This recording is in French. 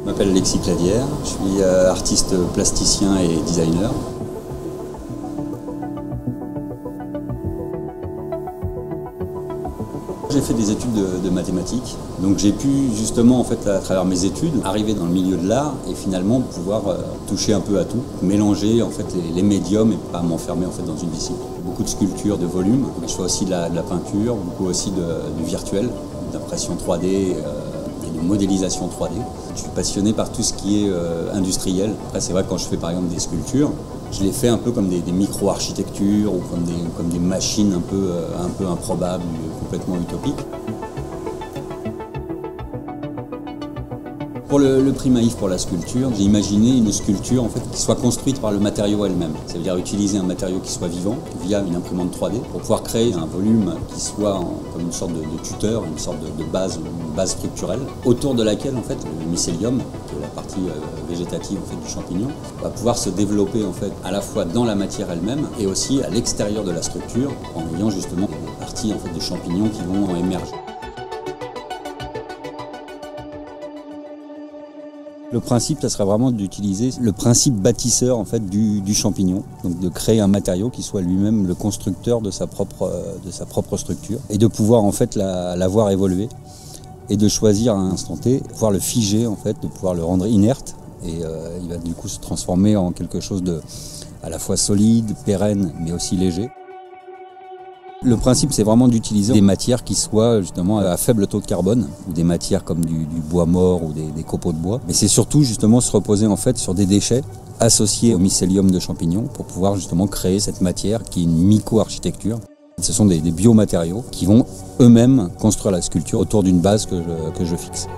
Je m'appelle Alexis Clavière, je suis artiste plasticien et designer. J'ai fait des études de mathématiques, donc j'ai pu justement en fait à travers mes études arriver dans le milieu de l'art et finalement pouvoir toucher un peu à tout, mélanger en fait les médiums et pas m'enfermer en fait dans une discipline. Beaucoup de sculptures de volume, je fais aussi de la peinture, beaucoup aussi du virtuel, d'impression 3D et de modélisation 3D. Je suis passionné par tout ce qui est industriel. Après c'est vrai que quand je fais par exemple des sculptures, je les fais un peu comme des micro-architectures ou comme des machines un peu improbables, complètement utopiques. Pour le prix Maïf pour la sculpture, j'ai imaginé une sculpture en fait, qui soit construite par le matériau elle-même. Ça veut dire utiliser un matériau qui soit vivant via une imprimante 3D pour pouvoir créer un volume qui soit comme une sorte de tuteur, une sorte de base, une base structurelle, autour de laquelle en fait, le mycélium, qui est la partie végétative en fait, du champignon, va pouvoir se développer en fait, à la fois dans la matière elle-même et aussi à l'extérieur de la structure en ayant justement des parties en fait, de champignons qui vont émerger. Le principe, ça serait vraiment d'utiliser le principe bâtisseur en fait, du champignon, donc de créer un matériau qui soit lui-même le constructeur de sa propre structure et de pouvoir en fait la voir évoluer et de choisir à un instant T, de pouvoir le figer en fait, de pouvoir le rendre inerte et il va du coup se transformer en quelque chose de à la fois solide, pérenne mais aussi léger. Le principe, c'est vraiment d'utiliser des matières qui soient justement à faible taux de carbone, ou des matières comme du bois mort ou des copeaux de bois. Mais c'est surtout justement se reposer en fait sur des déchets associés au mycélium de champignons pour pouvoir justement créer cette matière qui est une myco-architecture. Ce sont des biomatériaux qui vont eux-mêmes construire la sculpture autour d'une base que je fixe.